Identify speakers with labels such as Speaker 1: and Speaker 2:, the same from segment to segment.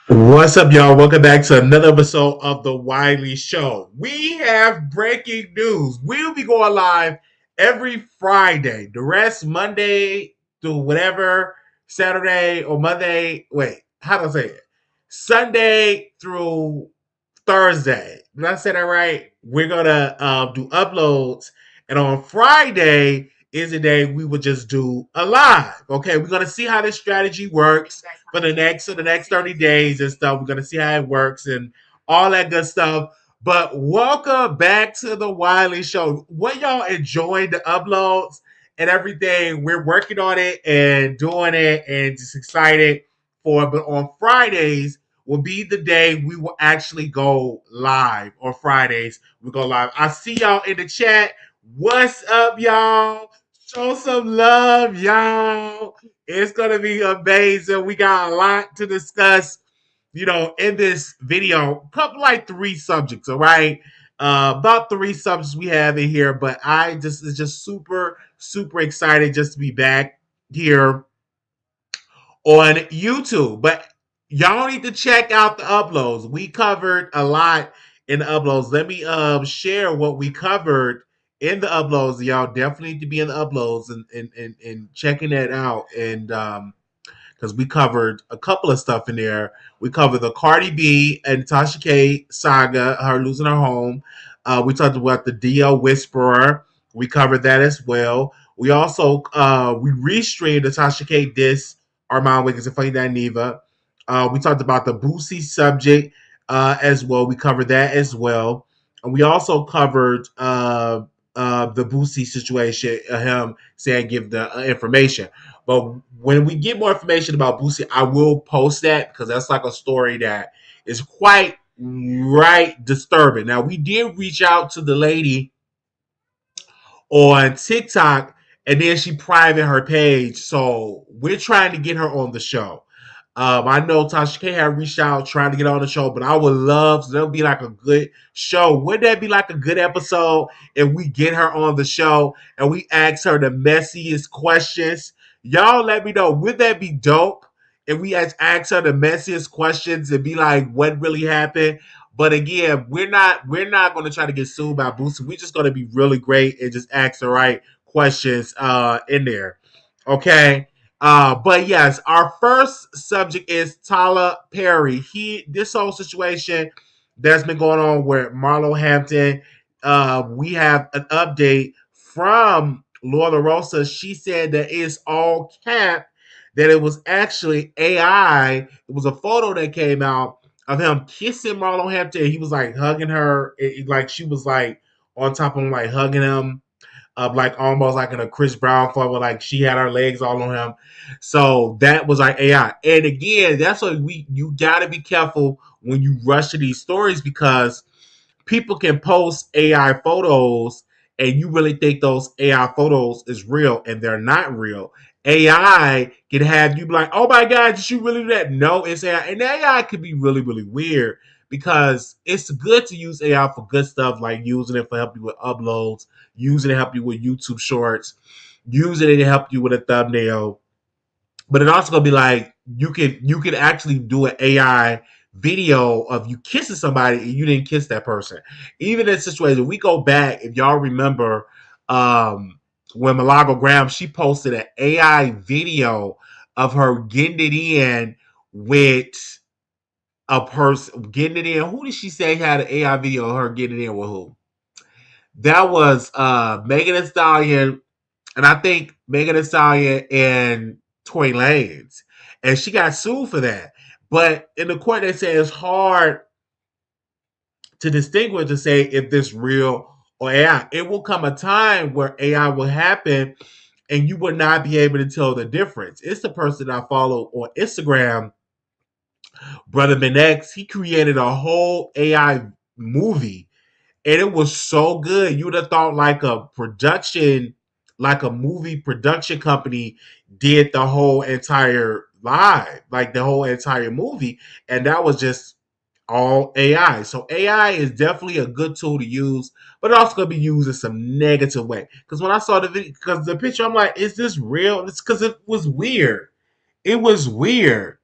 Speaker 1: What's up, y'all? Welcome back to another episode of The Wiley Show. We have breaking news. We'll be going live every Friday. The rest, Monday through whatever, Saturday or Monday. Wait, how do I say it? Sunday through Thursday. Did I say that right? We're gonna do uploads, and on Friday is the day we will just do a live. Okay, we're gonna see how this strategy works for the next 30 days and stuff. We're gonna see how it works and all that good stuff. But welcome back to the Wiley Show. What y'all enjoying the uploads and everything? We're working on it and doing it and just excited for it. But on Fridays will be the day we will actually go live. On Fridays, we go live. I see y'all in the chat. What's up, y'all? Show some love, y'all. It's gonna be amazing. We got a lot to discuss, in this video. Couple like three subjects, all right? About three subjects we have in here, but I just is just super, super excited just to be back here on YouTube. But y'all need to check out the uploads. We covered a lot in the uploads. Let me share what we covered in the uploads. Y'all definitely need to be in the uploads and checking that out. And because we covered a couple of stuff in there. We covered the Cardi B and Tasha K saga, her losing her home. We talked about the DL Whisperer. We covered that as well. We also we restreamed the Tasha K diss Armand Wiggins and Funny Neva. We talked about the Boosie subject as well. We covered that as well. And we also covered the Boosie situation, him saying give the information. But when we get more information about Boosie, I will post that because that's like a story that is quite right disturbing. Now, we did reach out to the lady on TikTok and then she private her page. So we're trying to get her on the show. I know Tasha K had reached out trying to get on the show, but I would love so that'll be like a good show. Wouldn't that be like a good episode if we get her on the show and we ask her the messiest questions? Y'all let me know. Would that be dope if we ask her the messiest questions and be like, what really happened? But again, we're not going to try to get sued by Boosie. We're just going to be really great and just ask the right questions in there. Okay. But yes, our first subject is Tyler Perry. This whole situation that's been going on with Marlo Hampton. We have an update from Laura Rosa. She said that it's all cap, that it was actually AI. It was a photo that came out of him kissing Marlo Hampton. He was like hugging her, like she was like on top of him, like hugging him like almost like in a Chris Brown photo, like she had her legs all on him. So that was like AI. And again, that's what you gotta be careful when you rush to these stories because people can post AI photos and you really think those AI photos is real and they're not real. AI can have you be like, oh my God, did you really do that? No, it's AI. And AI could be really, really weird because it's good to use AI for good stuff like using it for help you with uploads, using it to help you with YouTube shorts, using it to help you with a thumbnail. But it also gonna be like you can actually do an AI video of you kissing somebody and you didn't kiss that person. Even in situation, we go back, if y'all remember, when Malaga Graham, she posted an AI video of her getting it in with a person, getting it in. Who did she say had an AI video of her getting it in with who? That was Megan Thee Stallion, and I think Megan Thee Stallion and Tory Lanez, and she got sued for that. But in the court, they say it's hard to distinguish to say if this real or AI. It will come a time where AI will happen, and you will not be able to tell the difference. It's the person I follow on Instagram, Brother Benex. He created a whole AI movie and it was so good. You would have thought like a movie production company did the whole entire live, like the whole entire movie, and that was just all AI. So AI is definitely a good tool to use, but it also gonna be used in some negative way. Because when I saw the video, because the picture, I'm like, is this real? It's because it was weird. It was weird.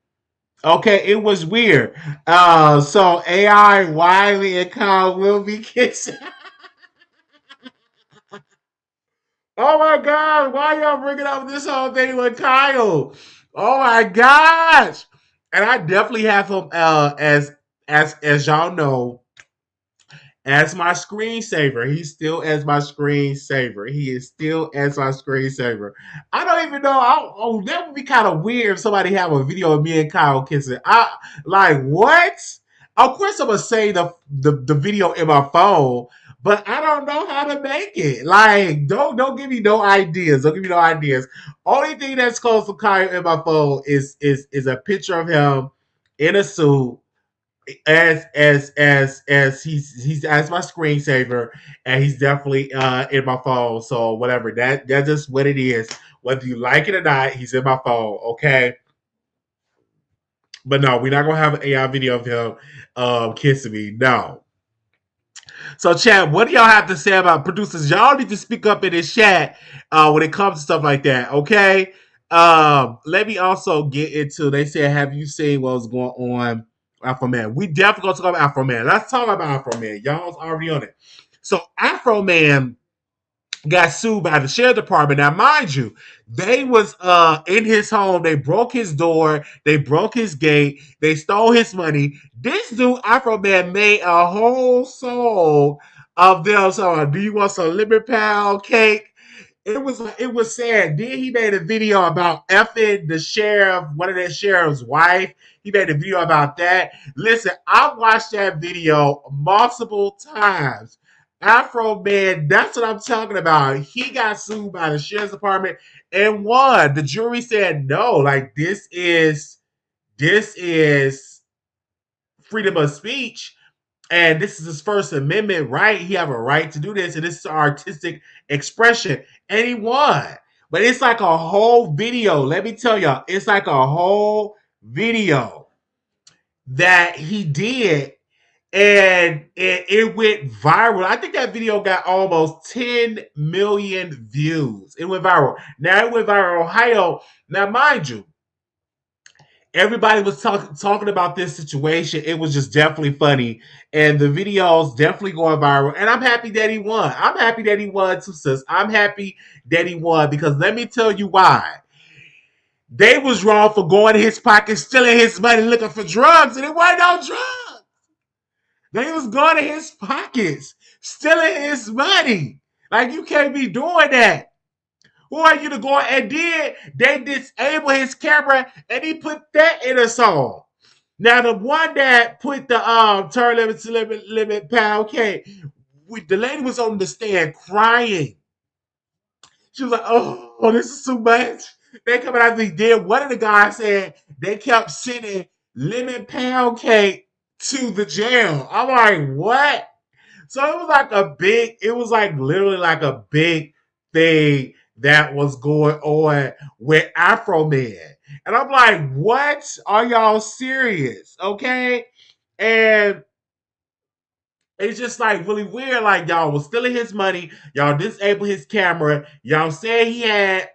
Speaker 1: Okay, it was weird. So AI, Wiley, and Kyle will be kissing. Oh my God, why y'all bringing up this whole thing with Kyle? Oh my gosh. And I definitely have him as y'all know as my screensaver. He's still as my screensaver. He is still as my screensaver. I don't even know. That would be kind of weird if somebody have a video of me and Kyle kissing. I like what? Of course, I'm gonna say the video in my phone, but I don't know how to make it. Like, don't give me no ideas. Don't give me no ideas. Only thing that's close to Kyle in my phone is a picture of him in a suit as he's as my screensaver, and he's definitely in my phone. So whatever, that's just what it is. Whether you like it or not, he's in my phone. Okay, but no, we're not gonna have an AI video of him kissing me. No. So, Chad, what do y'all have to say about producers? Y'all need to speak up in this chat when it comes to stuff like that. Okay. Let me also get into. They said, "Have you seen what's going on, Afroman?" We definitely gonna talk about Afroman. Let's talk about Afroman. Y'all's already on it. So, Afroman got sued by the sheriff department. Now, mind you, they was in his home. They broke his door. They broke his gate. They stole his money. This dude, Afro Man, made a whole song of them. So, do you want some lemon pound cake? It was sad. Then he made a video about effing the sheriff, one of the sheriff's wife. He made a video about that. Listen, I watched that video multiple times. Afro Man, that's what I'm talking about. He got sued by the sheriff's department and won. The jury said no. Like this is freedom of speech, and this is his First Amendment right. He have a right to do this, and this is artistic expression, and he won. But it's like a whole video. Let me tell y'all, it's like a whole video that he did, and it went viral. I think that video got almost 10 million views. It went viral. Now it went viral in Ohio. Now, mind you, everybody was talking about this situation. It was just definitely funny, and the videos definitely going viral. And I'm happy that he won. I'm happy that he won too, sis. I'm happy that he won because let me tell you why. They was wrong for going in his pocket, stealing his money, looking for drugs, and it wasn't no drugs. They was going in his pockets, stealing his money. Like you can't be doing that. Who are you to go? And then they disable his camera and he put that in a song. Now the one that put the turn limit to limit pound cake, the lady was on the stand crying. She was like, "Oh, this is too much." They coming out the did. One of the guys said they kept sending lemon pound cake to the jail. I'm like, what? So it was like it was like literally like a big thing that was going on with Afro Man. And I'm like, what? Are y'all serious? Okay. And it's just like really weird. Like y'all was stealing his money, y'all disabled his camera, y'all said he had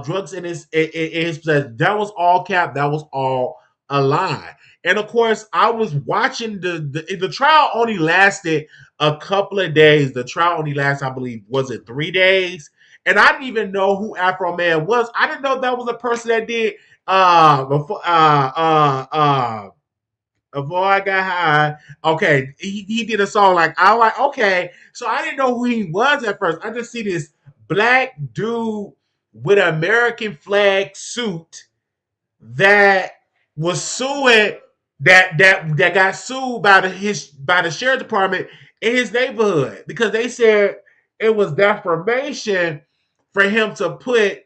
Speaker 1: drugs in his possession. That was all cap, that was all a lie. And of course, I was watching the trial only lasted a couple of days. The trial only lasted, I believe, was it 3 days? And I didn't even know who Afro Man was. I didn't know that was a person that did before before I got high. Okay, he did a song like I like. Okay, so I didn't know who he was at first. I just see this black dude with an American flag suit that was suing that got sued by the sheriff department in his neighborhood because they said it was defamation for him to put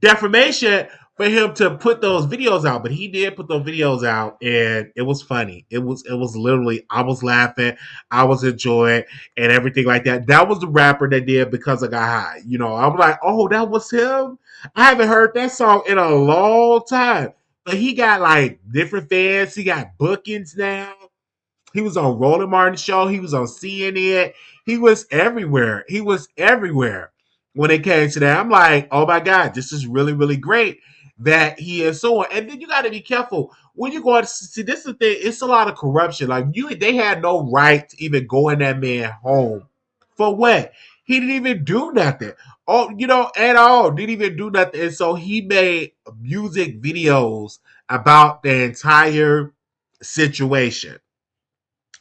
Speaker 1: defamation for him to put those videos out, but he did put those videos out, and it was funny. It was literally I was laughing, I was enjoying, and everything like that. That was the rapper that did Because I Got High. You know, I'm like, oh, that was him. I haven't heard that song in a long time, but he got like different fans. He got bookings now. He was on Roland Martin's show. He was on CNN. He was everywhere. He was everywhere when it came to that. I'm like, oh my God, this is really, really great that he is suing. And then you got to be careful when you go to see. This is the thing. It's a lot of corruption. Like they had no right to even go in that man's home for what? He didn't even do nothing. Oh, at all. Didn't even do nothing. And so he made music videos about the entire situation.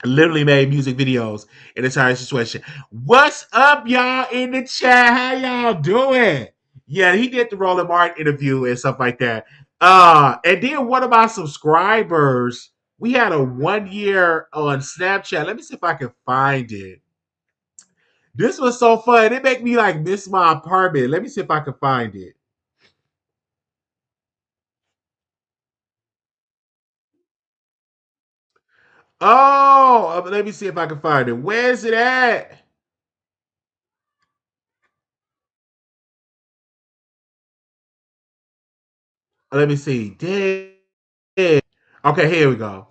Speaker 1: Literally made music videos in the entire situation. What's up, y'all, in the chat? How y'all doing? Yeah, he did the Roland Martin interview and stuff like that. And then one of my subscribers, we had a 1 year on Snapchat. Let me see if I can find it. This was so fun. It made me like miss my apartment. Let me see if I can find it. Oh, let me see if I can find it. Where's it at? Let me see. Dang. Okay, here we go.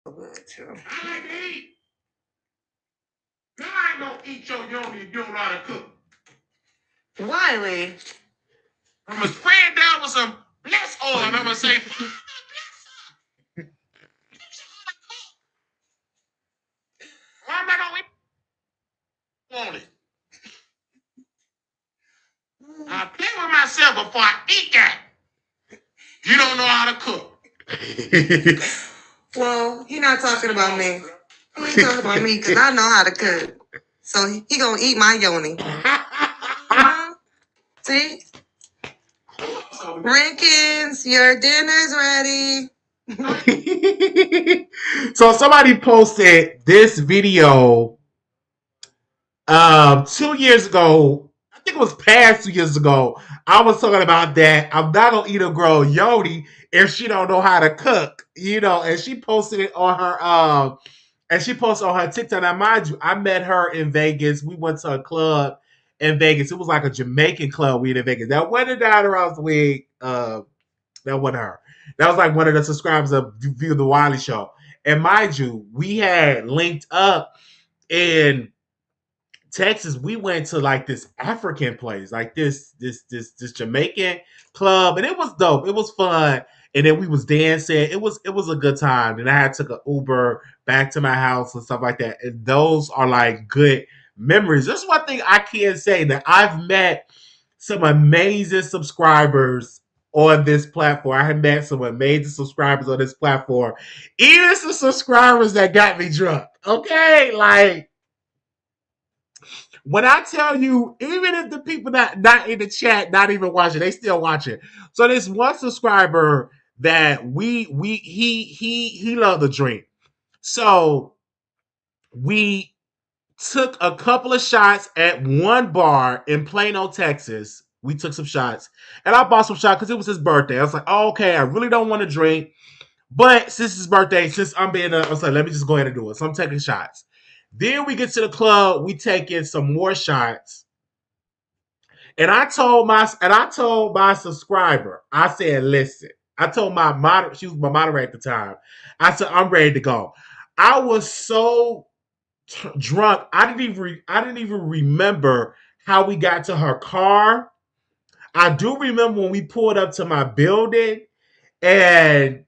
Speaker 1: I like to eat. I ain't gonna eat your yoni if you don't know how to cook. Wiley. I'm gonna spray it down with some bless oil and I'm gonna say, why am I gonna eat it? I play with myself before I eat that. You don't know how to cook. Well, he not talking about me. He ain't talking about me because I know how to cook. So he gonna eat my yoni. See? Rinkins, your dinner's ready. So somebody posted this video 2 years ago. I think it was past 2 years ago. I was talking about that. I'm not gonna eat a girl yoni if she don't know how to cook, and she posted it on her TikTok. Now, mind you, I met her in Vegas. We went to a club in Vegas. It was like a Jamaican club we in Vegas. That wasn't down around the week. That wasn't her. That was like one of the subscribers of View the Wiley Show. And mind you, we had linked up in Texas. We went to like this African place, like this Jamaican club, and it was dope. It was fun, and then we was dancing. It was a good time. And I had took an Uber back to my house and stuff like that. And those are like good memories. That's one thing I can say, that I've met some amazing subscribers on this platform. I have met some amazing subscribers on this platform. Even some subscribers that got me drunk. Okay, like when I tell you, even if the people that not in the chat, not even watching, they still watching. So this one subscriber that he loved the drink. So we took a couple of shots at one bar in Plano, Texas. We took some shots, and I bought some shots because it was his birthday. I was like, oh, okay, I really don't want to drink, but since his birthday, since I was like, let me just go ahead and do it. So I'm taking shots. Then we get to the club, we take in some more shots. And I told my subscriber, I said, listen, I told she was my moderator at the time. I said, I'm ready to go. I was so drunk. I didn't even remember how we got to her car. I do remember when we pulled up to my building and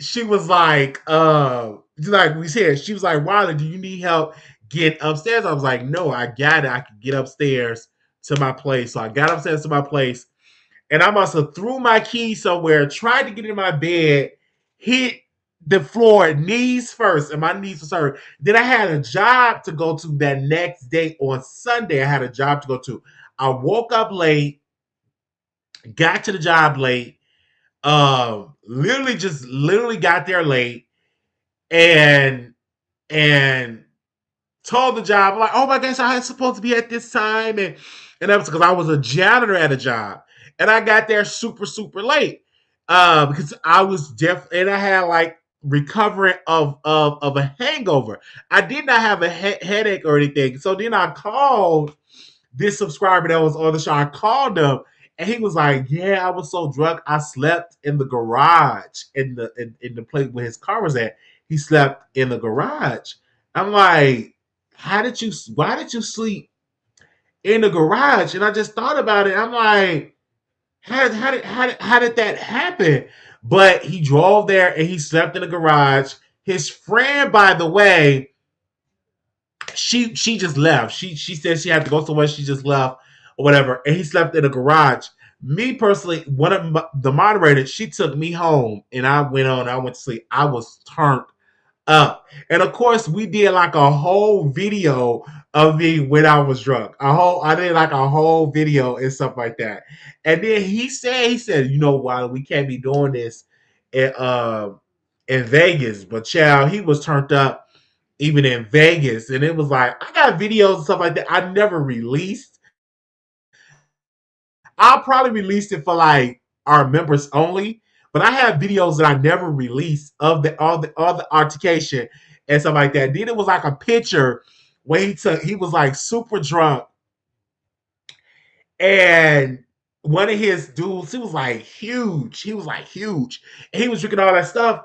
Speaker 1: she was like we said, she was like, Wiley, do you need help getting upstairs? I was like, no, I got it. I can get upstairs to my place. So I got upstairs to my place, and I must have threw my keys somewhere, tried to get in my bed, hit the floor, knees first, and my knees were hurt. Then I had a job to go to that next day on Sunday. I had a job to go to. I woke up late, got to the job late, literally got there late, and and told the job, like, oh my gosh, I was supposed to be at this time, and that was because I was a janitor at a job, and I got there super super late, because I was and I had like recovering of a hangover. I did not have a headache or anything, so then I called this subscriber that was on the show. I called them, And he was like, "Yeah, I was so drunk, I slept in the garage in the place where his car was at. He slept in the garage." I'm like, "How did you? Why did you sleep in the garage?" And I just thought about it. I'm like, how did that happen? But he drove there and he slept in the garage. His friend, by the way, she just left. She said she had to go somewhere. She just left or whatever, and he slept in the garage. Me personally, one of the moderators, she took me home, and I went on. I went to sleep. I was turned up, and of course, we did like a whole video of me when I was drunk. I did like a whole video and stuff like that. And then he said, you know why we can't be doing this in Vegas, but child, he was turned up even in Vegas. And it was like, I got videos and stuff like that I never released. I'll probably release it for like our members only, but I have videos that I never released of the altercation and stuff like that. Then it was like a picture where he was like super drunk, and one of his dudes, he was like huge. He was like huge. And he was drinking all that stuff.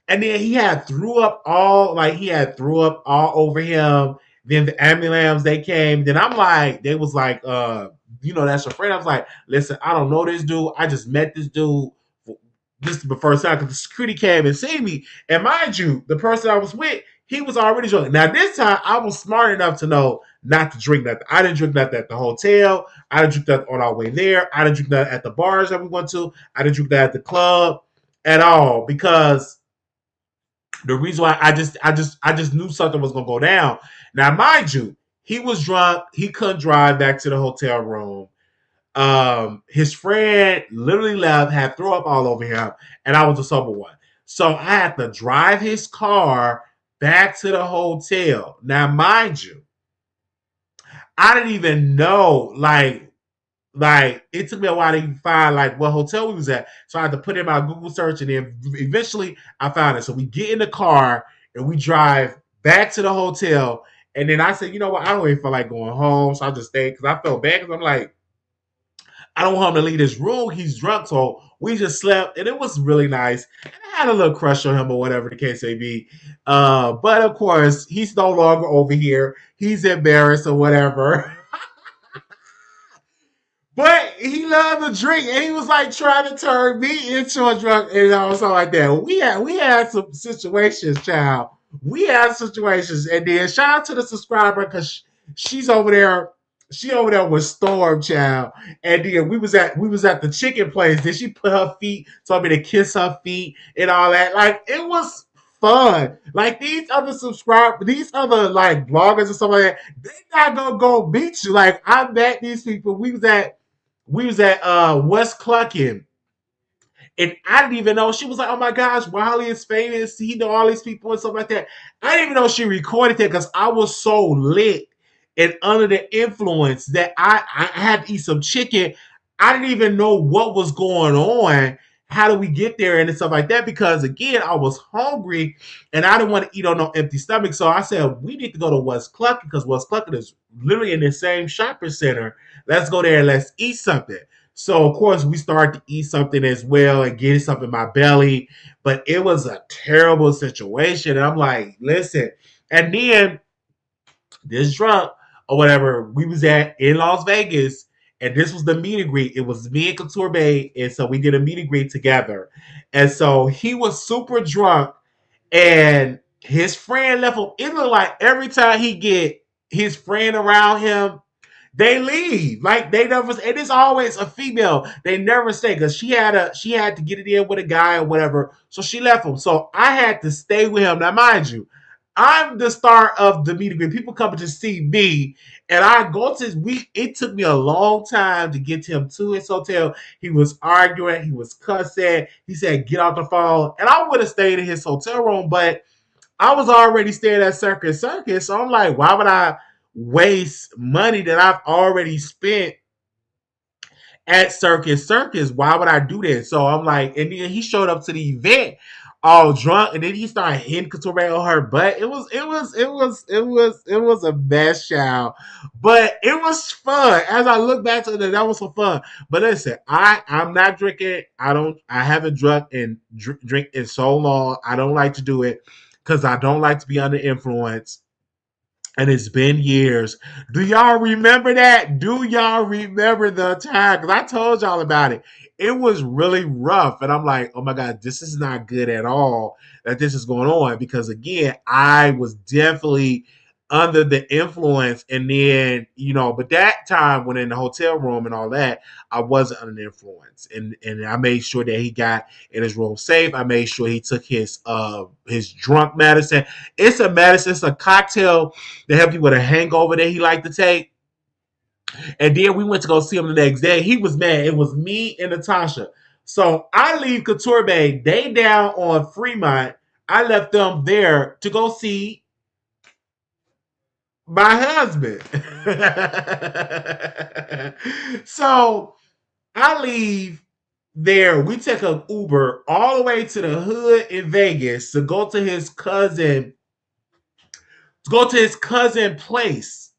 Speaker 1: And then he had threw up all over him. Then the ambulance they came. Then I'm like, they was like, that's your friend. I was like, listen, I don't know this dude. I just met this dude. This is the first time because the security came and seen me. And mind you, the person I was with, he was already drunk. Now this time I was smart enough to know not to drink nothing. I didn't drink nothing at the hotel. I didn't drink that on our way there. I didn't drink that at the bars that we went to. I didn't drink that at the club at all because the reason why I just knew something was gonna go down. Now, mind you, he was drunk. He couldn't drive back to the hotel room. His friend literally left, had throw up all over him, and I was the sober one. So I had to drive his car back to the hotel. Now, mind you, I didn't even know like it took me a while to even find like what hotel we was at. So I had to put in my Google search and then eventually I found it. So we get in the car and we drive back to the hotel. And then I said, you know what? I don't even feel like going home. So I just stayed because I felt bad because I'm like, I don't want him to leave this room. He's drunk. So we just slept and it was really nice. And I had a little crush on him or whatever the case may be. But of course, he's no longer over here. He's embarrassed or whatever. But he loved to drink, and he was like trying to turn me into a drunk and all something like that. We had some situations, child. We had situations, and then shout out to the subscriber because she's over there. She over there with Storm, child. And then we was at the chicken place. Then she put her feet, told me to kiss her feet and all that. Like it was fun. Like these other like bloggers and stuff like that, they not gonna go beat you. Like I met these people. We was at West Clucking, and I didn't even know. She was like, "Oh my gosh, Wiley is famous. He know all these people and stuff like that." I didn't even know she recorded that because I was so lit and under the influence that I had to eat some chicken. I didn't even know what was going on. How do we get there and stuff like that? Because again, I was hungry and I didn't want to eat on no empty stomach. So I said, we need to go to West Clucking because West Clucking is literally in the same shopping center. Let's go there and let's eat something. So of course we started to eat something as well and get something in my belly. But it was a terrible situation. And I'm like, listen. And then this drunk or whatever we was at in Las Vegas, and this was the meet and greet. It was me and Couture Bay, and so we did a meet and greet together. And so he was super drunk, and his friend left him. It looked like every time he get his friend around him, they leave. Like they never, and it's always a female. They never stay because she had to get it in with a guy or whatever. So she left him. So I had to stay with him. Now, mind you, I'm the star of the meet and greet. People coming to see me, and I go to his week. It took me a long time to get him to his hotel. He was arguing, he was cussing. He said, "Get off the phone," and I would have stayed in his hotel room, but I was already staying at Circus. So I'm like, why would I waste money that I've already spent at Circus Circus. Why would I do this? So I'm like, and then he showed up to the event all drunk, and then he started hitting Couture on her butt. It was a mess, child. But it was fun. As I look back to it, that was some fun. But listen, I'm not drinking. I haven't drunk and drink in so long. I don't like to do it because I don't like to be under influence, and it's been years. Do y'all remember that? Do y'all remember the time? Because I told y'all about it. It was really rough. And I'm like, oh my God, this is not good at all that this is going on. Because again, I was definitely under the influence. And then, but that time when in the hotel room and all that, I wasn't under the influence. And I made sure that he got in his room safe. I made sure he took his drunk medicine. It's a medicine, it's a cocktail to help you with a hangover that he liked to take. And then we went to go see him the next day. He was mad. It was me and Natasha. So I leave Couture Bay. They down on Fremont. I left them there to go see my husband. So I leave there. We take an Uber all the way to the hood in Vegas to go to his cousin place.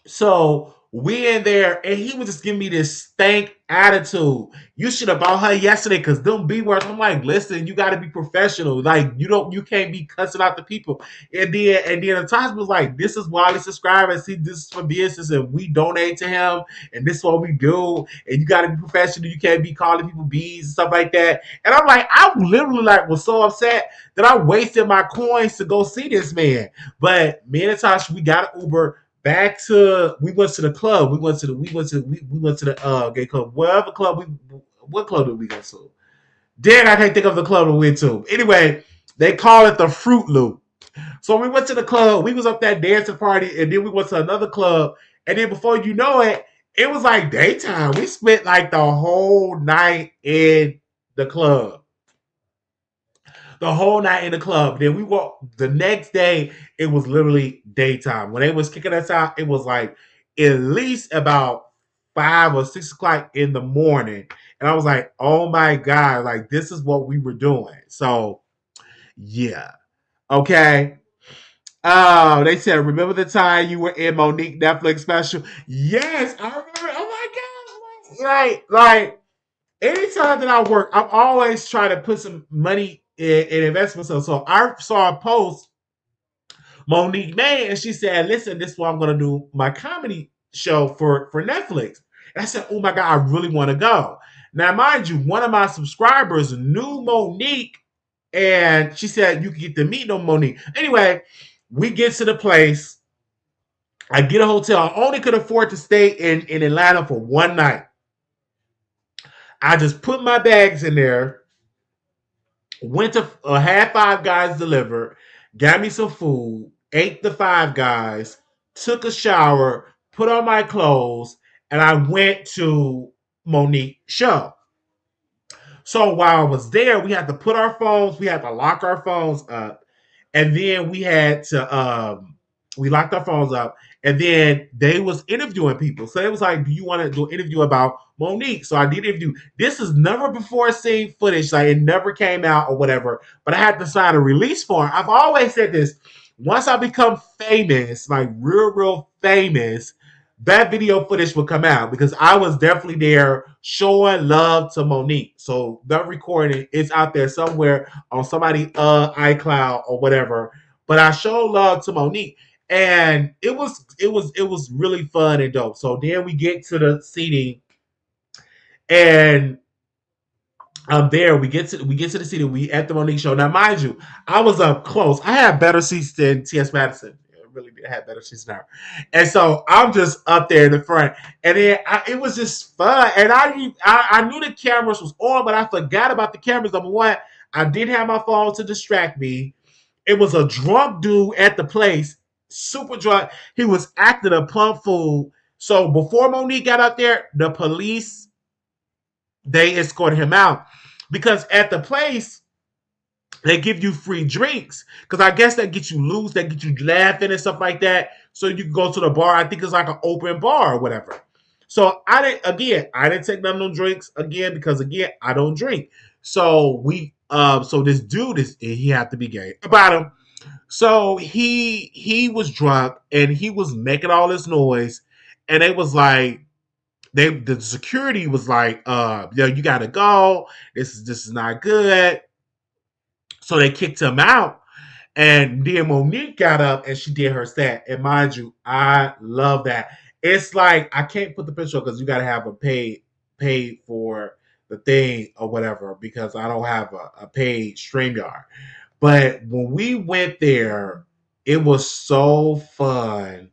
Speaker 1: So we in there, and he was just giving me this stank attitude. You should have bought her yesterday because them B words. I'm like, listen, you got to be professional. Like you can't be cussing out the people. And then the time was like, this is why we subscribe and see this is for business, and we donate to him, and this is what we do. And you got to be professional. You can't be calling people bees and stuff like that. And I'm like, I literally was so upset that I wasted my coins to go see this man. But me and Natasha, we got an Uber we went to the club. We went to the gay club. What club did we go to? Then I can't think of the club we went to. Anyway, they call it the Fruit Loop. So we went to the club. We was up that dancing party, and then we went to another club. And then before you know it, it was like daytime. We spent like the whole night in the club. The whole night in the club. Then we walked the next day. It was literally daytime. When they was kicking us out, it was like at least about 5 or 6 o'clock in the morning. And I was like, oh my God, like this is what we were doing. So yeah. Okay. Oh, they said, remember the time you were in Monique Netflix special? Yes, I remember. Oh my God. Like anytime that I work, I'm always trying to put some money in investments. So I saw a post Monique made, and she said, "Listen, this is what I'm going to do my comedy show for Netflix." And I said, "Oh my God, I really want to go." Now, mind you, one of my subscribers knew Monique, and she said you can get to meet no Monique. Anyway, we get to the place. I get a hotel. I only could afford to stay in Atlanta for one night. I just put my bags in there, went to had Five Guys delivered, got me some food, ate the Five Guys, took a shower, put on my clothes, and I went to Monique's show. So while I was there, we had to lock our phones up, and then we locked our phones up, and then they was interviewing people. So it was like, do you want to do an interview about Monique? So I did interview. This is never before seen footage, like it never came out or whatever, but I had to sign a release form. I've always said this: once I become famous, like real famous, that video footage would come out because I was definitely there showing love to Monique. So that recording is out there somewhere on somebody iCloud or whatever. But I showed love to Monique, and it was really fun and dope. So then we get to the seating, and I'm there. We get to the seating. We at the Monique show. Now, mind you, I was up close. I had better seats than T.S. Madison. I really did have better seats than her. And so I'm just up there in the front, and then it was just fun. And I knew the cameras was on, but I forgot about the cameras. Number one, I didn't have my phone to distract me. It was a drunk dude at the place, super drunk. He was acting a plump fool. So before Monique got up there, the police they escorted him out because at the place they give you free drinks because I guess that get you loose, that get you laughing and stuff like that. So you can go to the bar. I think it's like an open bar or whatever. So I didn't take none of them drinks again because again, I don't drink. So so this dude he had to be gay about him. So he was drunk and he was making all this noise, and it was like the security was like, yo, you gotta go. This is not good. So they kicked him out. And then Monique got up and she did her set. And mind you, I love that. It's like I can't put the picture because you got to have a paid for the thing or whatever because I don't have a paid StreamYard. But when we went there, it was so fun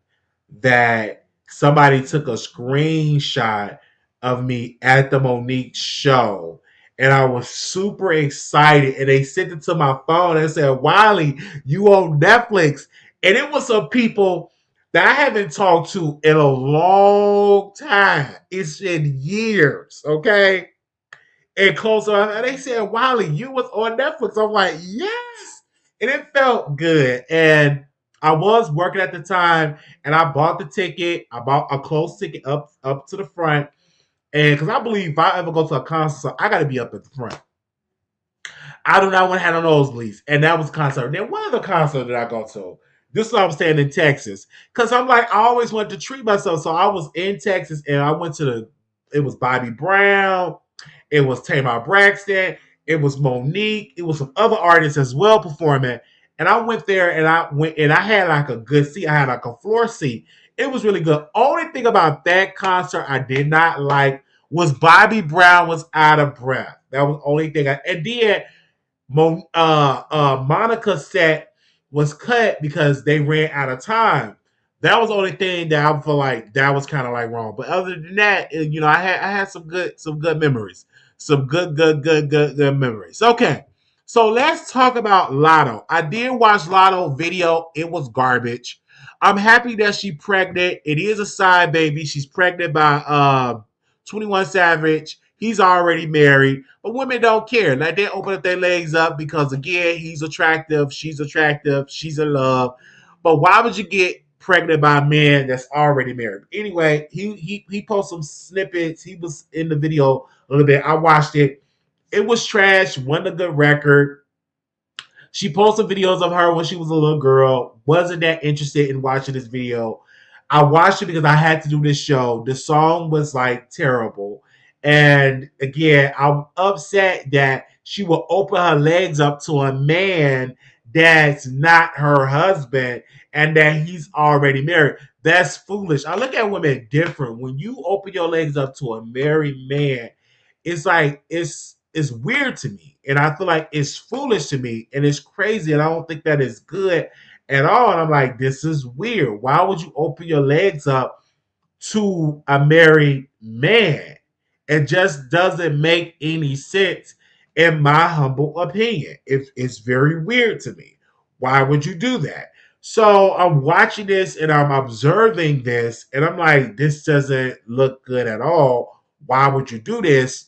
Speaker 1: that somebody took a screenshot of me at the Monique show. And I was super excited. And they sent it to my phone and said, Wiley, you on Netflix. And it was some people that I haven't talked to in a long time. It's been years, okay? And close on, and they said, Wiley, you was on Netflix. I'm like, yes. And it felt good. And I was working at the time and I bought the ticket. I bought a close ticket up to the front. And because I believe if I ever go to a concert, I gotta be up at the front. I do not want to have no nosebleeds. And that was a concert. Then one other concert that I go to. This is what I'm saying in Texas. Because I'm like, I always wanted to treat myself. So I was in Texas and I went to it was Bobby Brown, it was Tamar Braxton, it was Monique, it was some other artists as well performing. And I went there and I had like a good seat. I had like a floor seat. It was really good. Only thing about that concert I did not like was Bobby Brown was out of breath. That was the only thing. And then Monica's set was cut because they ran out of time. That was the only thing that I feel like that was kind of like wrong. But other than that, I had some good memories, some good memories. Okay, so let's talk about Latto. I did watch Latto video. It was garbage. I'm happy that she's pregnant. It is a side baby. She's pregnant by 21 Savage. He's already married, but women don't care. Like they open up their legs up because again, he's attractive, she's in love. But why would you get pregnant by a man that's already married? Anyway, he posted some snippets. He was in the video a little bit. I watched it. It was trash. Wasn't a good record. She posted videos of her when she was a little girl. Wasn't that interested in watching this video. I watched it because I had to do this show. The song was like terrible. And again, I'm upset that she will open her legs up to a man that's not her husband and that he's already married. That's foolish. I look at women different. When you open your legs up to a married man, it's like it's weird to me, and I feel like it's foolish to me, and it's crazy, and I don't think that is good at all. And I'm like, this is weird. Why would you open your legs up to a married man? It just doesn't make any sense, in my humble opinion. It's very weird to me. Why would you do that? So I'm watching this and I'm observing this, and I'm like, this doesn't look good at all. Why would you do this?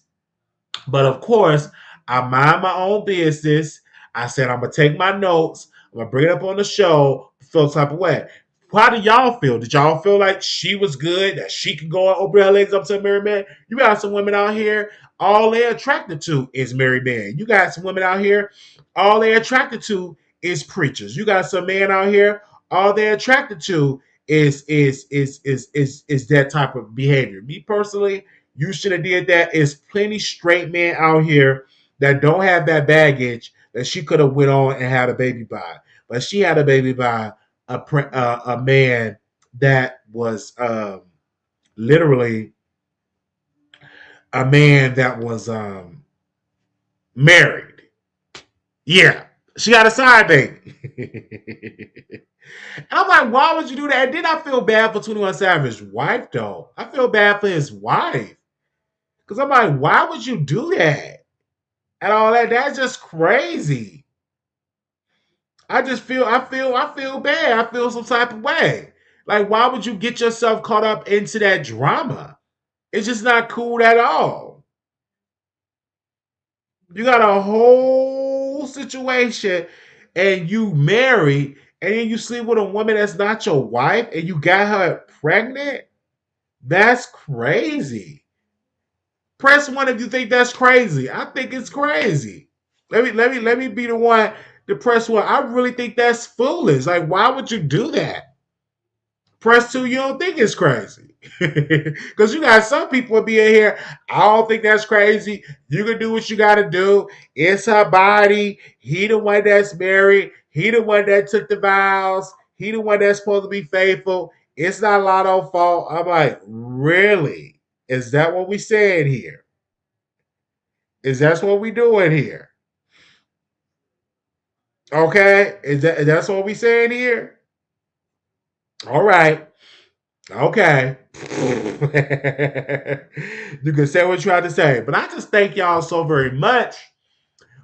Speaker 1: But of course, I mind my own business. I said I'm gonna take my notes. I'm gonna bring it up on the show. Feel type of way. How do y'all feel? Did y'all feel like she was good? That she could go and open her legs up to a married man? You got some women out here, all they're attracted to is married men. You got some women out here, all they're attracted to is preachers. You got some men out here, all they're attracted to is that type of behavior. Me personally, you should have did that. There's plenty straight men out here that don't have that baggage that she could have went on and had a baby by. But she had a baby by a man that was literally a man that was married. Yeah, she got a side baby. And I'm like, why would you do that? And then I feel bad for 21 Savage's wife, though. I feel bad for his wife. Because I'm like, why would you do that? And all that, that's just crazy. I feel bad. I feel some type of way. Like, why would you get yourself caught up into that drama? It's just not cool at all. You got a whole situation and you married and then you sleep with a woman that's not your wife and you got her pregnant. That's crazy. Press one if you think that's crazy. I think it's crazy. Let me be the one to press one. I really think that's foolish. Like, why would you do that? Press two, you don't think it's crazy. Because you got some people be in here, I don't think that's crazy. You can do what you gotta do. It's her body. He the one that's married. He the one that took the vows. He the one that's supposed to be faithful. It's not Latto's fault. I'm like, really? Is that what we saying here? Is that what we doing here? Okay? That's what we saying here? All right. Okay. You can say what you have to say. But I just thank y'all so very much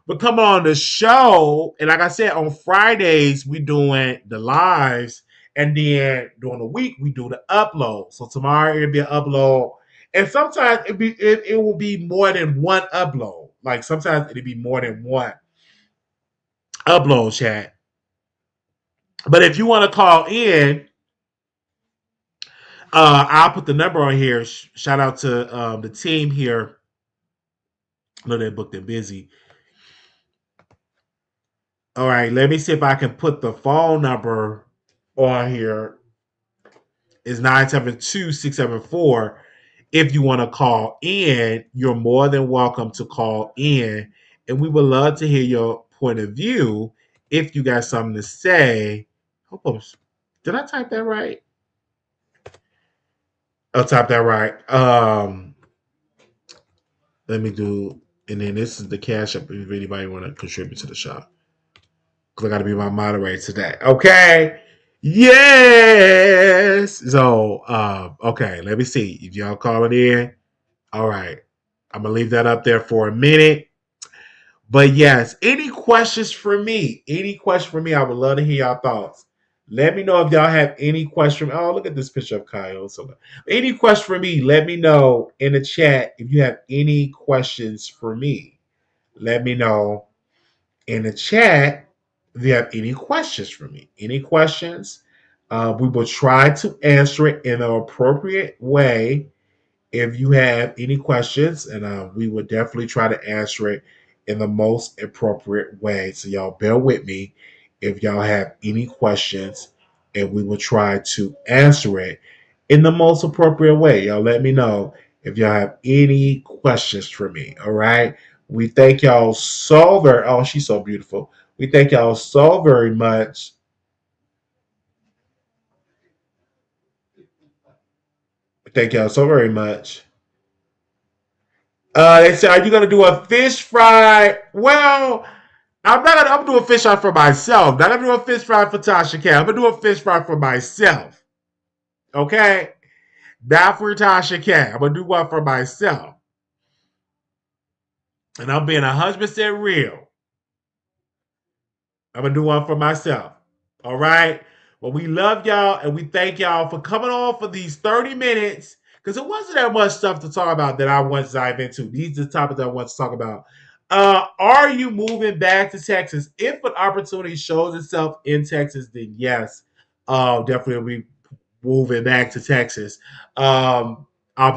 Speaker 1: for coming on the show. And like I said, on Fridays, we doing the lives. And then during the week, we do the upload. So tomorrow it'll be an upload. And sometimes it will be more than one upload. Like sometimes it'll be more than one upload, chat. But if you want to call in, I'll put the number on here. Shout out to the team here. I know they're booked and busy. All right, let me see if I can put the phone number on here. It's 972-674. If you want to call in, you're more than welcome to call in. And we would love to hear your point of view if you got something to say. Did I type that right? I'll type that right. Let me do, and then this is the cash up if anybody want to contribute to the show. Because I got to be my moderator today. Okay. Yes. So, okay. Let me see if y'all calling in. All right. I'm gonna leave that up there for a minute. But yes, any questions for me? Any question for me? I would love to hear y'all thoughts. Let me know if y'all have any question. Oh, look at this picture of Kyle. So, any question for me? Let me know in the chat if you have any questions for me. Let me know in the chat if you have any questions for me. Any questions? We will try to answer it in an appropriate way if you have any questions, and we will definitely try to answer it in the most appropriate way. So y'all bear with me if y'all have any questions, and we will try to answer it in the most appropriate way. Y'all let me know if y'all have any questions for me. All right. We thank y'all so very. Oh, she's so beautiful. We thank y'all so very much. Thank y'all so very much. They said, "Are you gonna do a fish fry?" Well, I'm not gonna. I'm gonna do a fish fry for myself. Not gonna do a fish fry for Tasha K. I'm gonna do a fish fry for myself. Okay, not for Tasha K. I'm gonna do one for myself, and I'm being 100% real. I'm gonna do one for myself. All right. Well, we love y'all and we thank y'all for coming on for these 30 minutes because it wasn't that much stuff to talk about that I want to dive into. These are the topics I want to talk about. Are you moving back to Texas? If an opportunity shows itself in Texas, then yes, definitely be moving back to Texas. I'm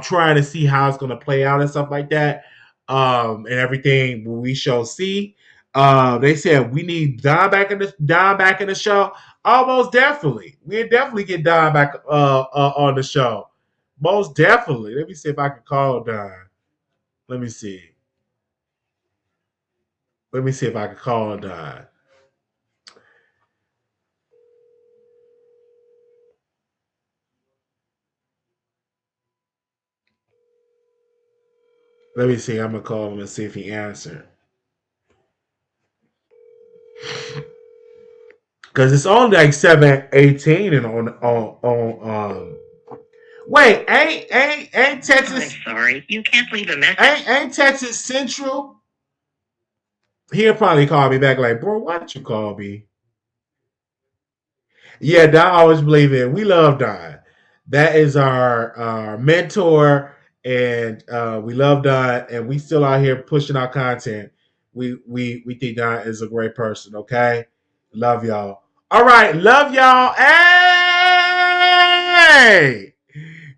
Speaker 1: trying to see how it's going to play out and stuff like that, and everything we shall see. They said we need Don back in the show. Almost definitely, we definitely get Don back on the show. Most definitely. Let me see if I can call Don. Let me see. Let me see if I can call Don. Let me see. I'm gonna call him and see if he answered. Cause it's only like 7:18 and on. Wait, ain't Texas? I'm sorry, you can't leave a message. Ain't Texas Central? He'll probably call me back like, bro, why don't you call me? Yeah, Don always believe in. We love Don. That is our mentor, and we love Don, and we still out here pushing our content. We think Don is a great person. Okay, love y'all. All right, love y'all. Hey,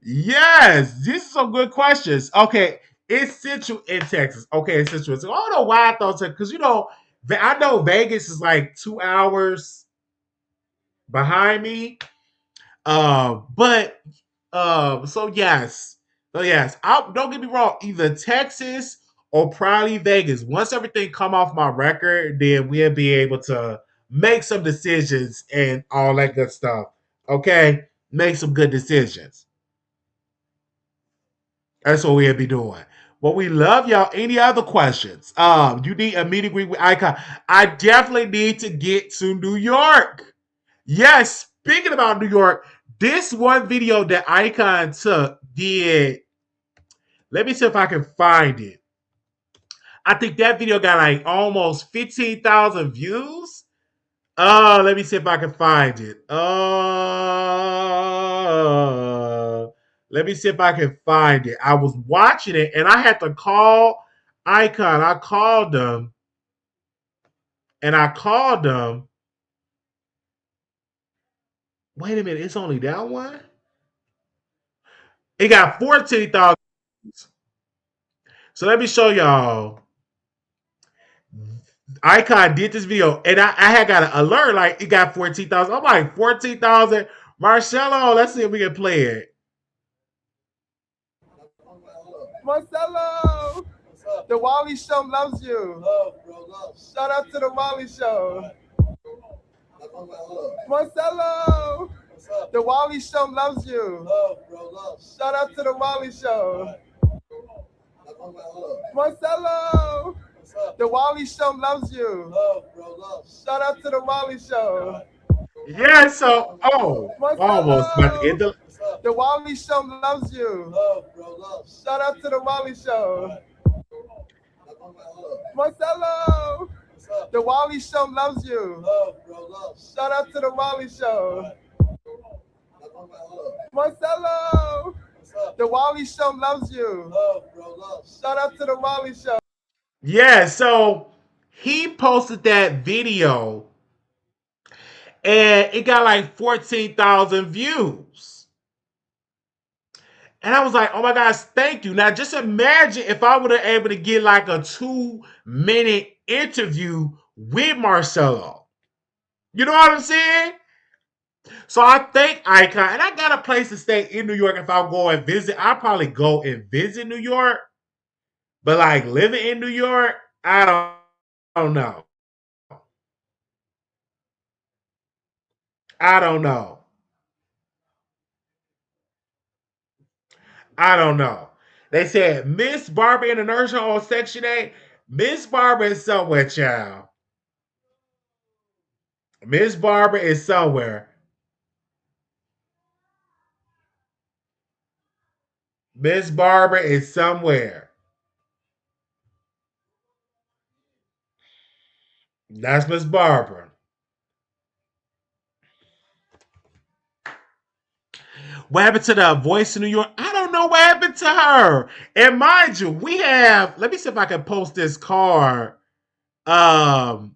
Speaker 1: Yes, these are some good questions. Okay, it's Central in Texas. Okay, it's Central. So I don't know why I thought so, because I know Vegas is like 2 hours behind me. But so yes, don't get me wrong. Either Texas or probably Vegas. Once everything come off my record, then we'll be able to make some decisions and all that good stuff. Okay, make some good decisions. That's what we'll be doing. Well, we love y'all. Any other questions? You need a meet and greet with Icon. I definitely need to get to New York. Yes, speaking about New York, this one video that Icon took did. Let me see if I can find it. I think that video got like almost 15,000 views. Let me see if I can find it. Let me see if I can find it. I was watching it and I had to call Icon. I called them and I called them. Wait a minute, it's only that one? It got 14,000. So let me show y'all. Icon did this video, and I had got an alert like it got 14,000. I'm like 14,000. Marcelo, let's see if we can play it. Marcelo, the Wally Show loves you. Love, bro, love. Shout out to the Wally Show. Marcelo, the Wally Show loves you. Love, bro, love. Shout out to the Wally Show. Marcelo, the Wally Show loves you. Love, bro, love. Shout out to the Wally Show. Yeah, so almost about to get the Wally Show loves you. Love, bro, love. Shout out to the Wally Show. Marcelo, the Wally Show loves you. Love, bro, love. Shout out to the Wally Show. Marcelo, the Wally Show loves you. Love, bro, love. Shout out to the Wally Show. Yeah, so he posted that video and it got like 14,000 views. And I was like, oh my gosh, thank you. Now just imagine if I would have able to get like a 2-minute interview with Marcelo. You know what I'm saying? So I thank Icon, and I got a place to stay in New York if I go and visit. I'll probably go and visit New York. But like living in New York, I don't know. I don't know. I don't know. They said Miss Barbara in the nursery on Section 8. Miss Barbara is somewhere, child. Miss Barbara is somewhere. Miss Barbara is somewhere. That's Miss Barbara. What happened to the voice in New York? I don't know what happened to her. And mind you, we have, let me see if I can post this card. Um,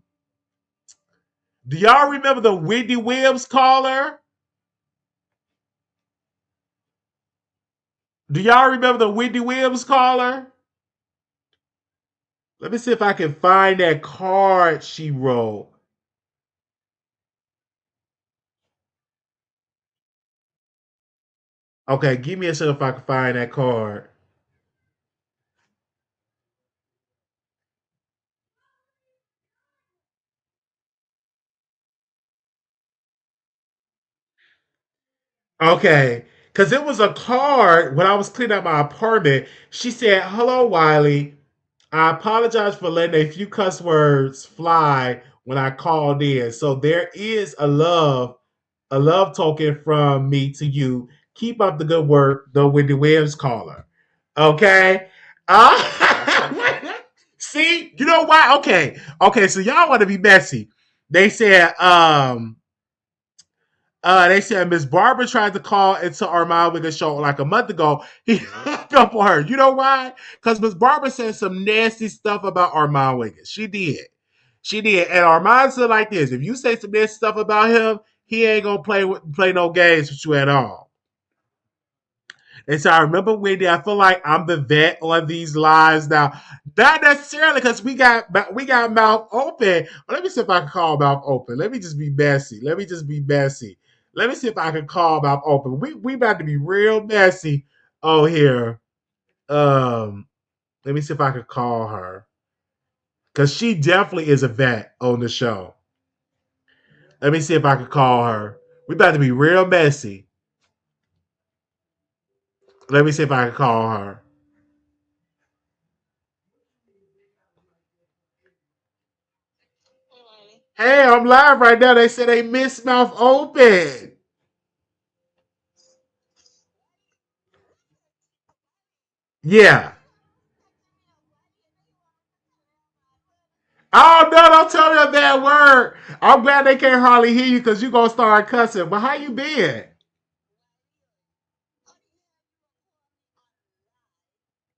Speaker 1: do y'all remember the Wendy Williams caller? Do y'all remember the Wendy Williams caller? Let me see if I can find that card she wrote. Okay, give me a second if I can find that card. Okay, because it was a card when I was cleaning up my apartment. She said, "Hello, Wiley. I apologize for letting a few cuss words fly when I called in. So there is a love token from me to you. Keep up the good work, the Wendy Williams caller. Okay. See, you know why? Okay. So y'all want to be messy. They said, they said Miss Barbara tried to call into Armand Wiggins show like a month ago. He hung up on her. You know why? Because Miss Barbara said some nasty stuff about Armand Wiggins. She did. She did. And Armand said like this: if you say some nasty stuff about him, he ain't gonna play no games with you at all. And so I remember Wendy. I feel like I'm the vet on these lives now. Not necessarily because we got mouth open. But let me see if I can call mouth open. Let me just be messy. Let me just be messy. Let me see if I can call mouth open. We about to be real messy here. Um, Let me see if I can call her because she definitely is a vet on the show. Let me see if I can call her. We about to be real messy. Let me see if I can call her. Hey, I'm live right now. They said they missed mouth open. Yeah. Oh no, don't tell me a bad word. I'm glad they can't hardly hear you because you gonna start cussing. But how you been?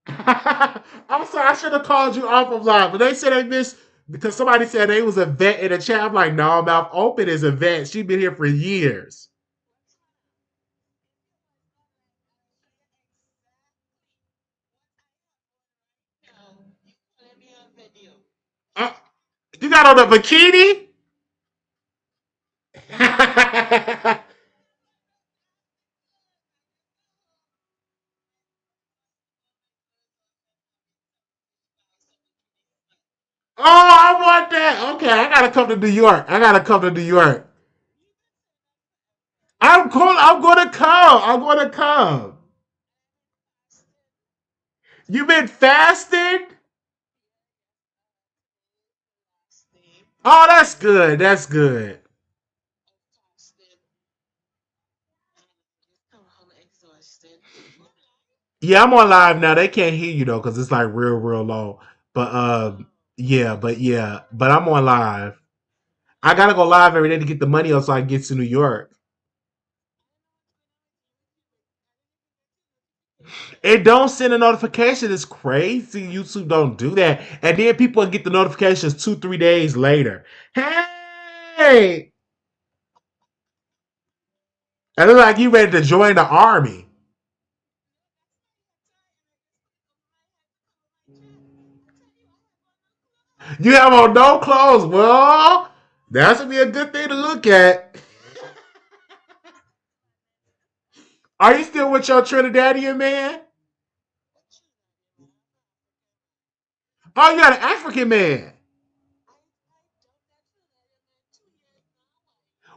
Speaker 1: I'm sorry, I should have called you off of live. But they said they missed because somebody said they was a vet in the chat. I'm like, no, mouth open is a vet. She been here for years. Uh, you got on a bikini? Oh, I want that. Okay, I gotta come to New York. I gotta come to New York. I'm cool. I'm gonna come. I'm gonna come. You been fasting? Oh, that's good. That's good. Yeah, I'm on live now. They can't hear you though because it's like real, real low. But but I'm on live. I gotta go live every day to get the money up so I can get to New York. It don't send a notification. It's crazy. YouTube don't do that, and then people get the notifications 2, 3 days later. Hey, and look like you ready to join the army. You have on no clothes. Well, that's gonna be a good thing to look at. Are you still with your Trinidadian man? Oh, you got an African man.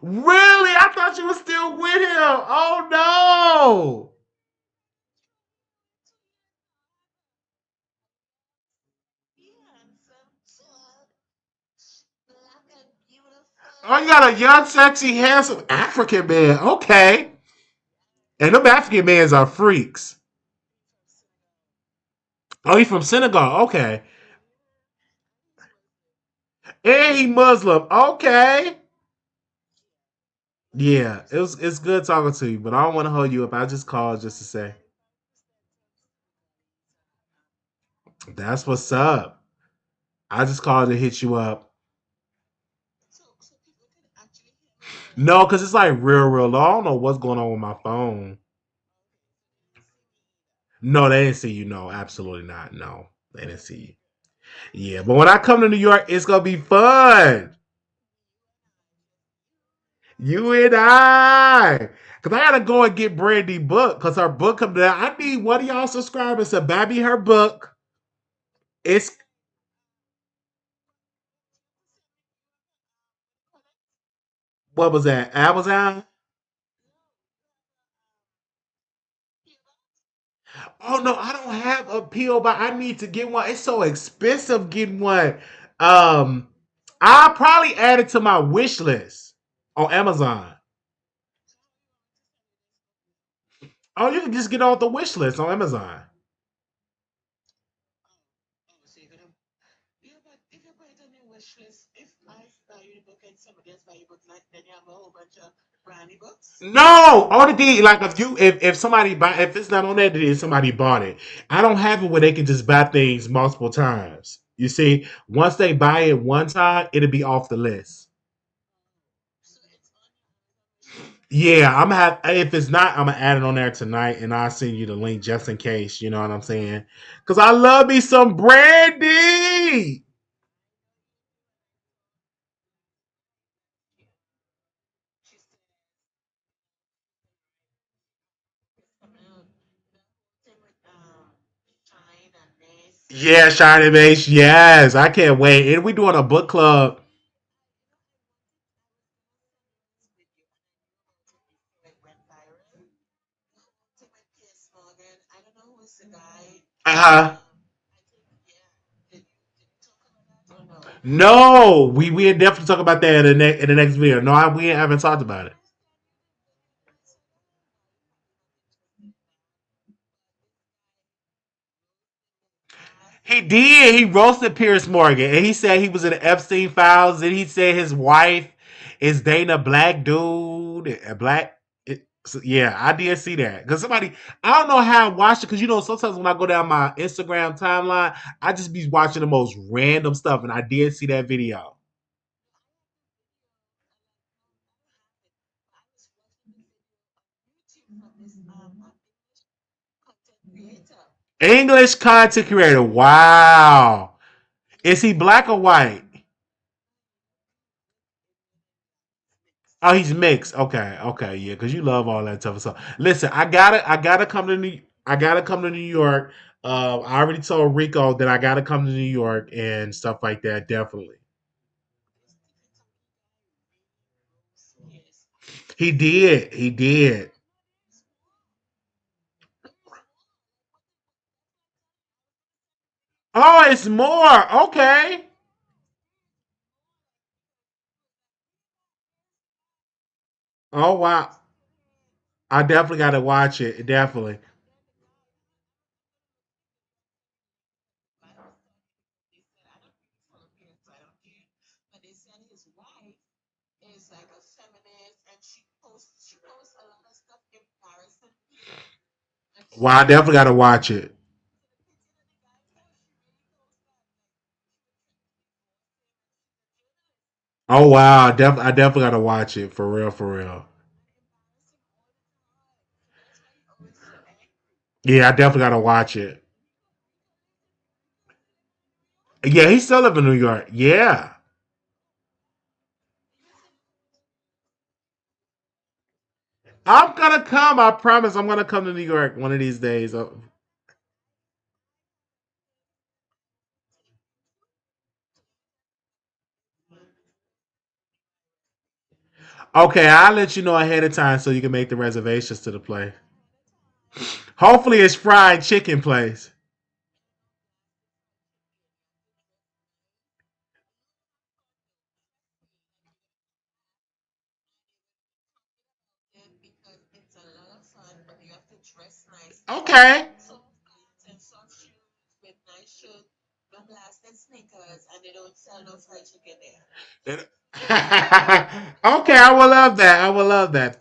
Speaker 1: Really? I thought you were still with him. Oh no. Oh, you got a young, sexy, handsome African man. Okay. And them African mans are freaks. Oh, he's from Senegal. Okay. And he Muslim. Okay. Yeah, it's good talking to you, but I don't want to hold you up. I just called just to say that's what's up. I just called to hit you up. No, because it's like real, real low. I don't know what's going on with my phone. No, they didn't see you. No, absolutely not. No, they didn't see you. Yeah, but when I come to New York, it's gonna be fun. You and I. Cause I gotta go and get Brandy book because her book come down. I need one of y'all subscribers to buy me her book. It's what was that? Amazon? Oh no, I don't have a PO, but I need to get one. It's so expensive getting one. Um, I'll probably add it to my wish list on Amazon. Oh, you can just get on the wish list on Amazon. No, only thing like if somebody buy if it's not on there, then somebody bought it. I don't have it where they can just buy things multiple times. You see, once they buy it one time, it'll be off the list. Yeah, I'm gonna have. If it's not, I'm gonna add it on there tonight, and I'll send you the link just in case. You know what I'm saying? Because I love me some brandy. Yeah, Shiny Base. Yes, I can't wait. And we doing a book club. Uh huh. No, we definitely talk about that in the next video. No, we haven't talked about it. He did. He roasted Pierce Morgan, and he said he was in the Epstein files, and he said his wife is dating a black dude, a black. So, yeah, I did see that because somebody. I don't know how I watched it because sometimes when I go down my Instagram timeline, I just be watching the most random stuff, and I did see that video. English content creator. Wow. Is he black or white? Oh, he's mixed. Okay, okay, yeah, because you love all that type of stuff. Listen, I gotta come to I gotta come to New York. I already told Rico that I gotta come to New York and stuff like that. Definitely, he did. He did. Oh, it's more. Okay. Oh wow. I definitely gotta watch it. Definitely. Well, I definitely gotta watch it. Oh wow, I definitely gotta watch it for real, for real. Yeah, I definitely gotta watch it. Yeah, he still live in New York. Yeah. I'm gonna come. I promise. I'm gonna come to New York one of these days. Okay, I'll let you know ahead of time so you can make the reservations to the play. Hopefully, it's fried chicken place. Okay. okay, I will love that. I will love that.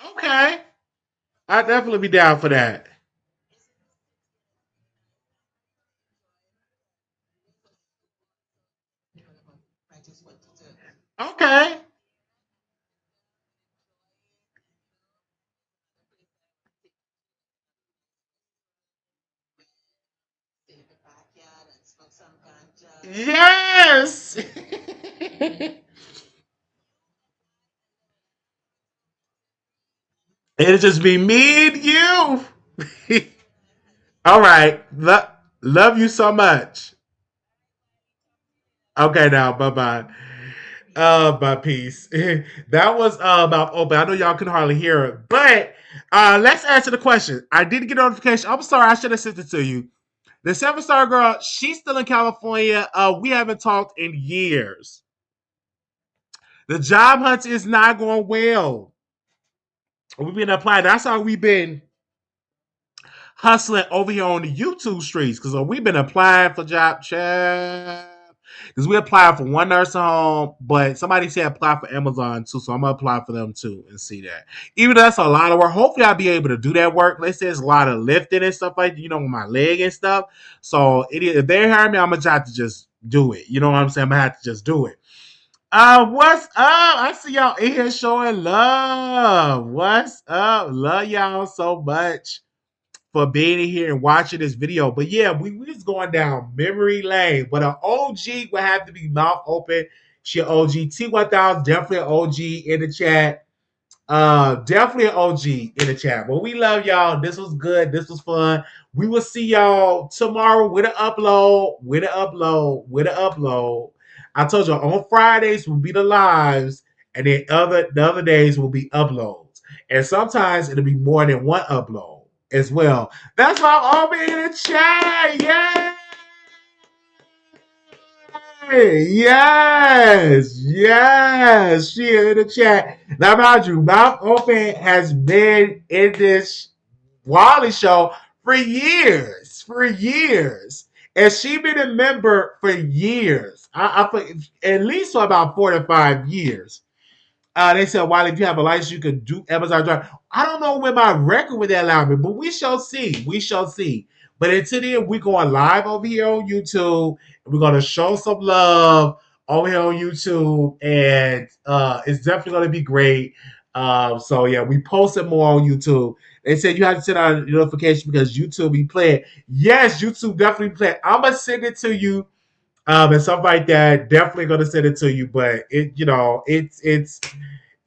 Speaker 1: Okay, I'll definitely be down for that. Okay. Yes. It'll just be me and you. All right. Love you so much. Okay, now, bye bye. My piece. That was about open. I know y'all can hardly hear it, but let's answer the question. I did get a notification. I'm sorry, I should have sent it to you. The 7 star girl, she's still in California. We haven't talked in years. The job hunt is not going well. We've been applying. That's how we've been hustling over here on the YouTube streets because we've been applying for job chat. Because we applied for one nursing home, but somebody said apply for Amazon too, so I'm gonna apply for them too and see that. Even though that's a lot of work, hopefully I'll be able to do that work. They say it's a lot of lifting and stuff like that, with my leg and stuff. So if they hire me, I'm gonna have to just do it. You know what I'm saying? I'm gonna have to just do it. What's up? I see y'all in here showing love. What's up? Love y'all so much for being in here and watching this video. But yeah, we just going down memory lane. But an OG would have to be mouth open. She an OG. T1000 definitely an OG in the chat. Definitely an OG in the chat. But we love y'all. This was good. This was fun. We will see y'all tomorrow with an upload. With an upload. With an upload. I told you on Fridays will be the lives, and then the other days will be uploads. And sometimes it'll be more than one upload as well. That's why I'm over in the chat. Yeah. Yes, yes, she in the chat. Now, mind you, Mouth Open has been in this Wally show for years, and she been a member for years. At least for about 4 to 5 years. They said, while if you have a license, you can do Amazon Drive. I don't know when my record would allow me, but we shall see. We shall see. But until then, we're going live over here on YouTube. We're going to show some love over here on YouTube, and it's definitely going to be great. So yeah, we posted more on YouTube. They said you have to send out a notification because YouTube be playing. Yes, YouTube definitely playing. I'm gonna send it to you, and stuff like that. Definitely gonna send it to you, but it's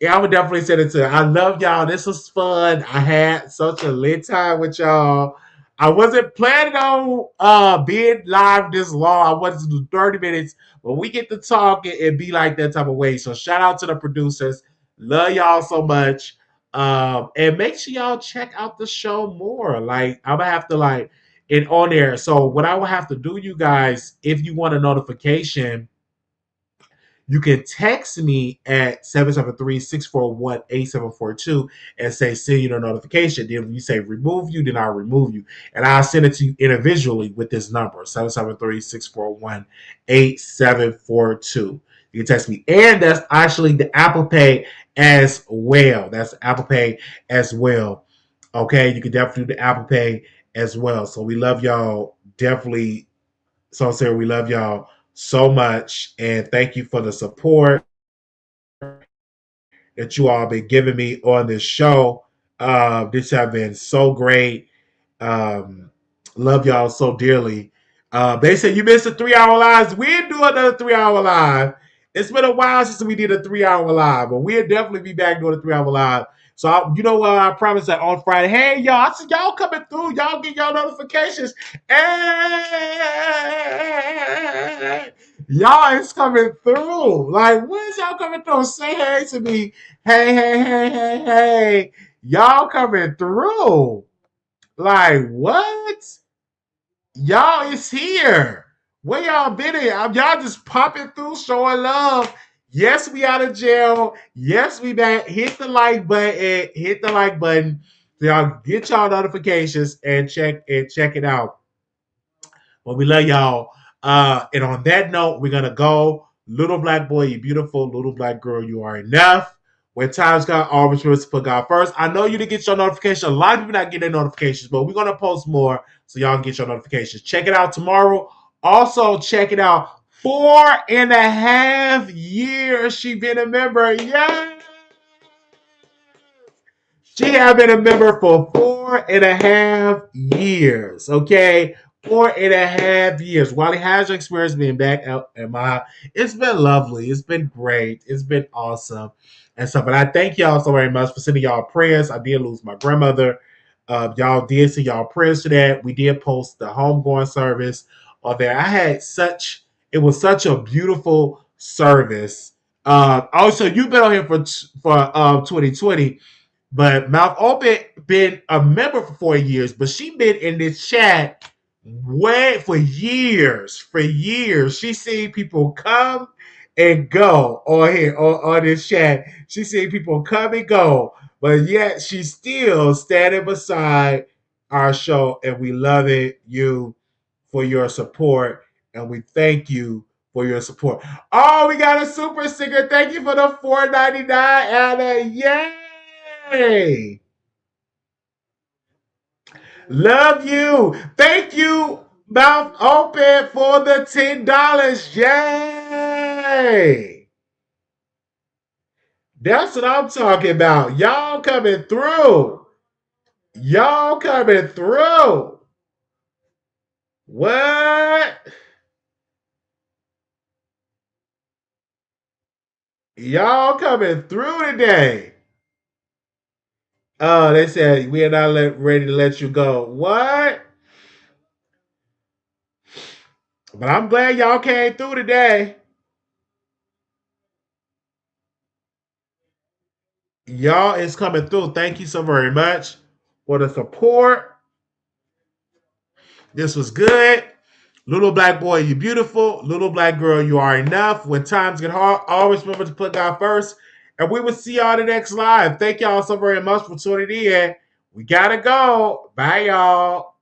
Speaker 1: yeah, I would definitely send it to you. I love y'all. This was fun. I had such a lit time with y'all. I wasn't planning on being live this long. I wanted to do 30 minutes, but we get to talk and be like that type of way. So shout out to the producers. Love y'all so much. And make sure y'all check out the show more. Like I'm gonna have to like it on there. So what I will have to do, you guys, if you want a notification, you can text me at 773-641-8742 and say send you the notification. Then when you say remove you, then I'll remove you. And I'll send it to you individually with this number, 773-641-8742. You can text me. And that's actually the Apple Pay as well. That's Apple Pay as well. Okay, you can definitely do the Apple Pay as well. So we love y'all. Definitely. So Sarah, we love y'all so much. And thank you for the support that you all been giving me on this show. This has been so great. Um, love y'all so dearly. They said you missed a 3 hour live. We'll do another 3 hour live. It's been a while since we did a 3 hour live, but we'll definitely be back doing a 3 hour live. So you know what? I promise that on Friday, hey y'all, I see y'all coming through. Y'all get y'all notifications. Hey, y'all is coming through. Like, when's y'all coming through? Say hey to me. Hey, hey, hey, hey, hey. Y'all coming through. Like, what? Y'all is here. Where y'all been at? Y'all just popping through, showing love. Yes, we out of jail. Yes, we back. Hit the like button. Hit the like button. So y'all get y'all notifications and check it out. Well, we love y'all. And on that note, we're gonna go. Little black boy, you beautiful. Little black girl, you are enough. When times got always remember to put God first. I know you didn't get your notification. A lot of people not getting their notifications, but we're gonna post more so y'all can get your notifications. Check it out tomorrow. Also, check it out. 4.5 years she been a member. Yeah. She have been a member for 4.5 years. Okay. 4.5 years. Wally has your experience being back out at my. It's been lovely. It's been great. It's been awesome. And so, but I thank y'all so very much for sending y'all prayers. I did lose my grandmother. Y'all did send y'all prayers to that. We did post the homegoing service on there. I had it was such a beautiful service. Also, you've been on here for 2020. But Mouth Open been a member for 4 years, but she been in this chat way for years. For years, she seen people come and go on here on this chat. She seen people come and go, but yet she's still standing beside our show, and we love it. You for your support, and we thank you for your support. Oh, we got a super sticker. Thank you for the $4.99, Anna. Yay! Love you. Thank you, Mouth Open, for the $10. Yay! That's what I'm talking about. Y'all coming through. Y'all coming through. What? Y'all coming through today. Oh, they said we are not ready to let you go. What? But I'm glad y'all came through today. Y'all is coming through. Thank you so very much for the support. This was good. Little black boy, you beautiful. Little black girl, you are enough. When times get hard, always remember to put God first. And we will see y'all the next live. Thank y'all so very much for tuning in. We gotta go. Bye, y'all.